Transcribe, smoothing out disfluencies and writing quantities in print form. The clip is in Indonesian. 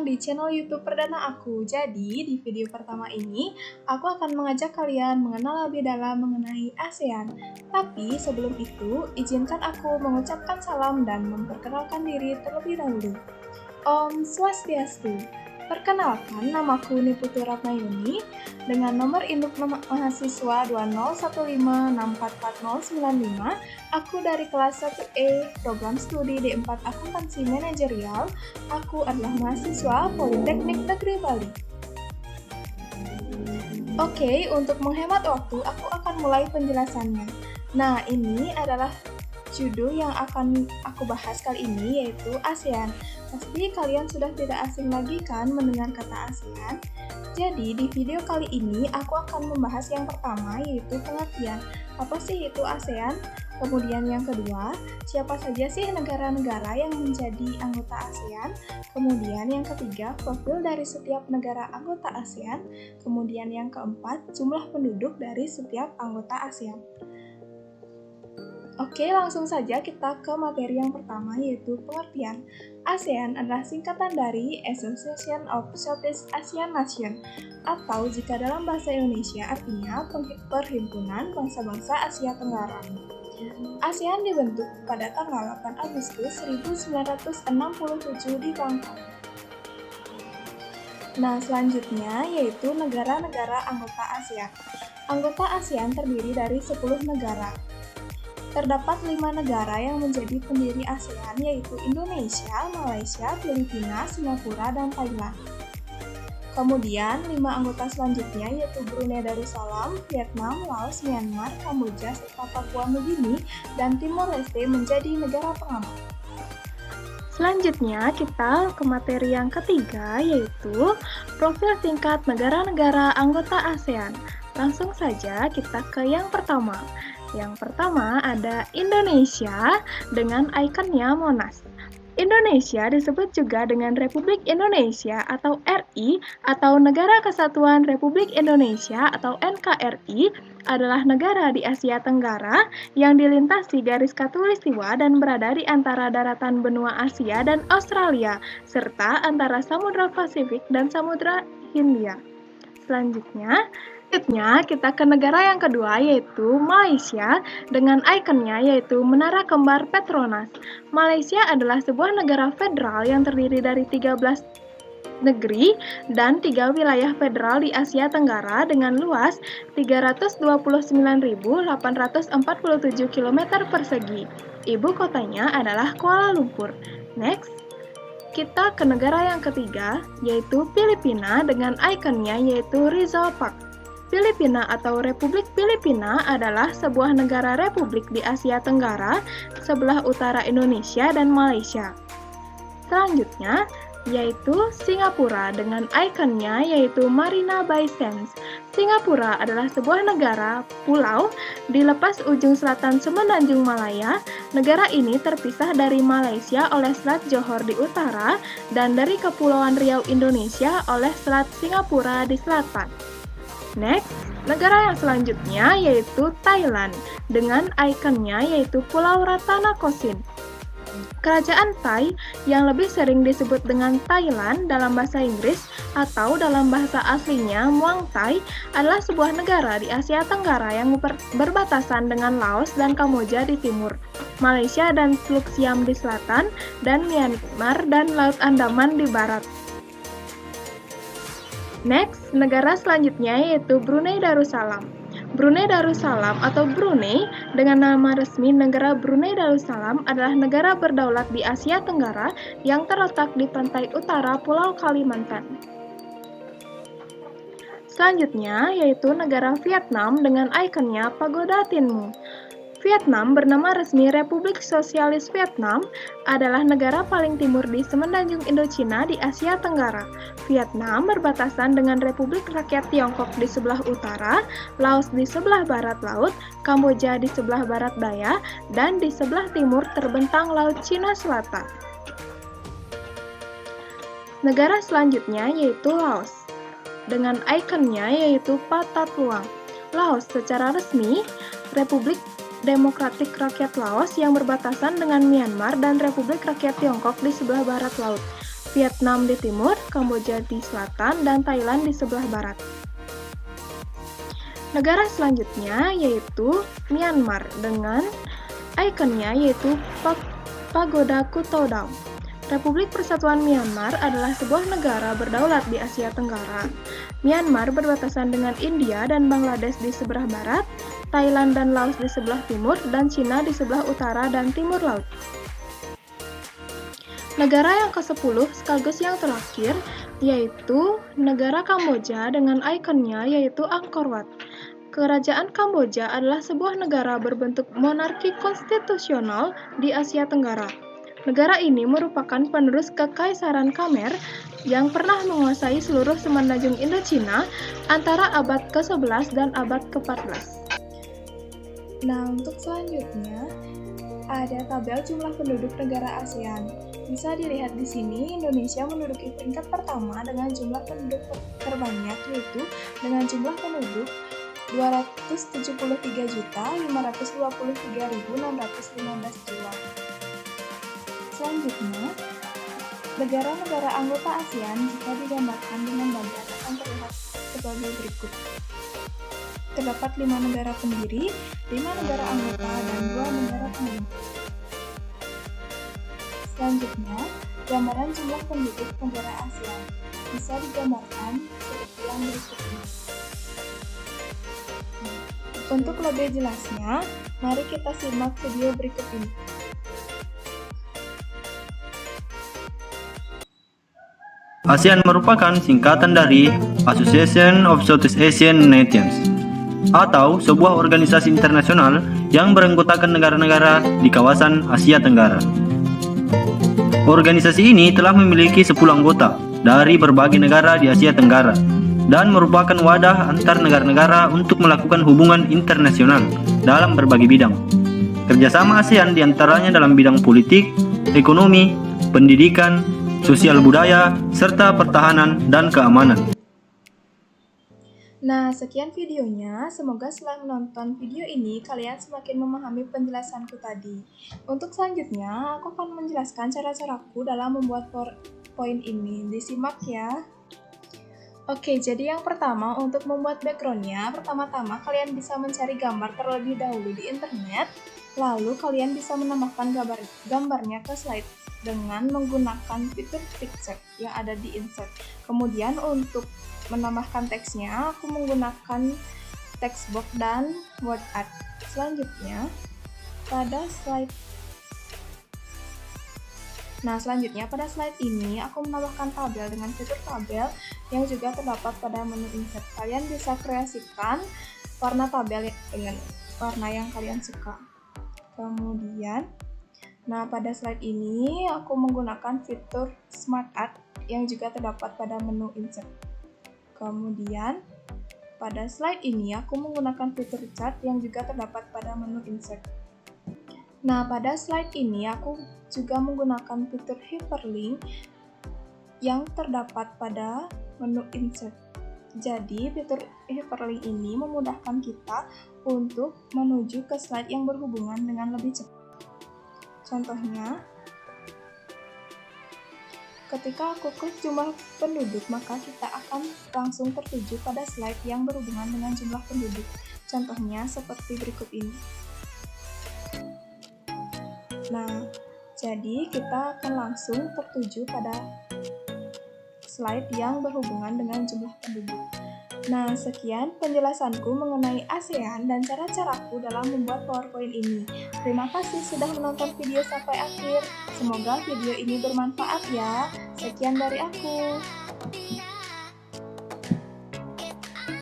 datang di channel YouTube perdana aku. Jadi, di video pertama ini, aku akan mengajak kalian mengenal lebih dalam mengenai ASEAN. Tapi sebelum itu, izinkan aku mengucapkan salam dan memperkenalkan diri terlebih dahulu. Om Swastiastu. Perkenalkan, namaku Niputu Ratnayuni dengan nomor induk mahasiswa 2015644095. Aku dari kelas 1E, program studi D4 Akuntansi Manajerial. Aku adalah mahasiswa Politeknik Negeri Bali. Oke, untuk menghemat waktu, aku akan mulai penjelasannya. Nah, ini adalah judul yang akan aku bahas kali ini, yaitu ASEAN. Pasti kalian sudah tidak asing lagi kan mendengar kata ASEAN? Jadi di video kali ini aku akan membahas yang pertama, yaitu pengertian. Apa sih itu ASEAN? Kemudian yang kedua, siapa saja sih negara-negara yang menjadi anggota ASEAN? Kemudian yang ketiga, profil dari setiap negara anggota ASEAN. Kemudian yang keempat, jumlah penduduk dari setiap anggota ASEAN. Oke, langsung saja kita ke materi yang pertama, yaitu pengertian. ASEAN adalah singkatan dari Association of Southeast Asian Nations, atau jika dalam bahasa Indonesia artinya Perhimpunan Bangsa-Bangsa Asia Tenggara. ASEAN dibentuk pada tanggal 8 Agustus 1967 di Bangkok. Nah, selanjutnya yaitu negara-negara anggota ASEAN. Anggota ASEAN terdiri dari 10 negara. Terdapat 5 negara yang menjadi pendiri ASEAN, yaitu Indonesia, Malaysia, Filipina, Singapura, dan Thailand. Kemudian, 5 anggota selanjutnya yaitu Brunei Darussalam, Vietnam, Laos, Myanmar, Kamboja, serta Papua Nugini, dan Timor Leste menjadi negara pengamat. Selanjutnya, kita ke materi yang ketiga, yaitu profil singkat negara-negara anggota ASEAN. Langsung saja kita ke yang pertama. Yang pertama ada Indonesia dengan ikonnya Monas. Indonesia disebut juga dengan Republik Indonesia atau RI atau Negara Kesatuan Republik Indonesia atau NKRI adalah negara di Asia Tenggara yang dilintasi garis khatulistiwa dan berada di antara daratan benua Asia dan Australia serta antara Samudra Pasifik dan Samudra Hindia. Selanjutnya kita ke negara yang kedua, yaitu Malaysia dengan ikonnya yaitu Menara Kembar Petronas. Malaysia adalah sebuah negara federal yang terdiri dari 13 negeri dan 3 wilayah federal di Asia Tenggara dengan luas 329.847 km persegi. Ibu kotanya adalah Kuala Lumpur. Next, kita ke negara yang ketiga, yaitu Filipina dengan ikonnya yaitu Rizal Park. Filipina atau Republik Filipina adalah sebuah negara republik di Asia Tenggara sebelah utara Indonesia dan Malaysia. Selanjutnya, yaitu Singapura dengan ikonnya yaitu Marina Bay Sands. Singapura adalah sebuah negara pulau di lepas ujung selatan Semenanjung Malaya. Negara ini terpisah dari Malaysia oleh Selat Johor di utara dan dari Kepulauan Riau Indonesia oleh Selat Singapura di selatan. Next, negara yang selanjutnya yaitu Thailand dengan ikonnya yaitu Pulau Ratanakosin. Kerajaan Thai yang lebih sering disebut dengan Thailand dalam bahasa Inggris atau dalam bahasa aslinya Muang Thai adalah sebuah negara di Asia Tenggara yang berbatasan dengan Laos dan Kamboja di timur, Malaysia dan Teluk Siam di selatan, dan Myanmar dan Laut Andaman di barat. Next, negara selanjutnya yaitu Brunei Darussalam. Brunei Darussalam atau Brunei dengan nama resmi negara Brunei Darussalam adalah negara berdaulat di Asia Tenggara yang terletak di pantai utara Pulau Kalimantan. Selanjutnya yaitu negara Vietnam dengan ikonnya Pagoda Tin Mun. Vietnam bernama resmi Republik Sosialis Vietnam adalah negara paling timur di Semenanjung Indochina di Asia Tenggara. Vietnam berbatasan dengan Republik Rakyat Tiongkok di sebelah utara, Laos di sebelah barat laut, Kamboja di sebelah barat daya, dan di sebelah timur terbentang Laut Cina Selatan. Negara selanjutnya yaitu Laos, dengan ikonnya yaitu Pathat Luang. Laos secara resmi Republik Demokratik Rakyat Laos yang berbatasan dengan Myanmar dan Republik Rakyat Tiongkok di sebelah barat laut. Vietnam di timur, Kamboja di selatan, dan Thailand di sebelah barat. Negara selanjutnya yaitu Myanmar dengan ikonnya yaitu Pagoda Kutodam. Republik Persatuan Myanmar adalah sebuah negara berdaulat di Asia Tenggara. Myanmar berbatasan dengan India dan Bangladesh di sebelah barat, Thailand dan Laos di sebelah timur, dan Cina di sebelah utara dan timur laut. Negara yang ke-10 sekaligus yang terakhir yaitu negara Kamboja dengan ikonnya yaitu Angkor Wat. Kerajaan Kamboja adalah sebuah negara berbentuk monarki konstitusional di Asia Tenggara. Negara ini merupakan penerus Kekaisaran Khmer yang pernah menguasai seluruh semenanjung Indochina antara abad ke-11 dan abad ke-14. Nah, untuk selanjutnya ada tabel jumlah penduduk negara ASEAN. Bisa dilihat di sini, Indonesia menduduki peringkat pertama dengan jumlah penduduk terbanyak, yaitu dengan jumlah penduduk 273.523.615 jiwa. Selanjutnya, negara-negara anggota ASEAN jika digambarkan dengan bagian akan terlihat sebagai berikut. Terdapat 5 negara pendiri, 5 negara anggota, dan 2 negara pengguna. Selanjutnya, gambaran jumlah penduduk negara ASEAN bisa digambarkan seperti yang berikut ini. Untuk lebih jelasnya, mari kita simak video berikut ini. ASEAN merupakan singkatan dari Association of Southeast Asian Nations, atau sebuah organisasi internasional yang beranggotakan negara-negara di kawasan Asia Tenggara. Organisasi ini telah memiliki 10 anggota dari berbagai negara di Asia Tenggara dan merupakan wadah antar negara-negara untuk melakukan hubungan internasional dalam berbagai bidang. Kerjasama ASEAN diantaranya dalam bidang politik, ekonomi, pendidikan, sosial budaya, serta pertahanan dan keamanan. Nah, sekian videonya. Semoga setelah menonton video ini, kalian semakin memahami penjelasanku tadi. Untuk selanjutnya, aku akan menjelaskan cara-caraku dalam membuat PowerPoint ini. Disimak ya. Oke, jadi yang pertama, untuk membuat background-nya, pertama-tama kalian bisa mencari gambar terlebih dahulu di internet, lalu kalian bisa menambahkan gambarnya ke slide dengan menggunakan fitur picture yang ada di insert. Kemudian untuk menambahkan teksnya, aku menggunakan text box dan word art. Selanjutnya, pada slide ini aku menambahkan tabel dengan fitur tabel yang juga terdapat pada menu insert. Kalian bisa kreasikan warna tabel dengan warna yang kalian suka. Kemudian, pada slide ini aku menggunakan fitur Smart Art yang juga terdapat pada menu insert. Kemudian, pada slide ini aku menggunakan fitur chart yang juga terdapat pada menu insert. Pada slide ini aku juga menggunakan fitur hyperlink yang terdapat pada menu insert. Jadi, fitur hyperlink ini memudahkan kita untuk menuju ke slide yang berhubungan dengan lebih cepat. Contohnya, ketika aku klik jumlah penduduk, maka kita akan langsung tertuju pada slide yang berhubungan dengan jumlah penduduk. Contohnya seperti berikut ini. Jadi kita akan langsung tertuju pada slide yang berhubungan dengan jumlah penduduk. Sekian penjelasanku mengenai ASEAN dan cara-caraku dalam membuat PowerPoint ini. Terima kasih sudah menonton video sampai akhir. Semoga video ini bermanfaat ya. Sekian dari aku.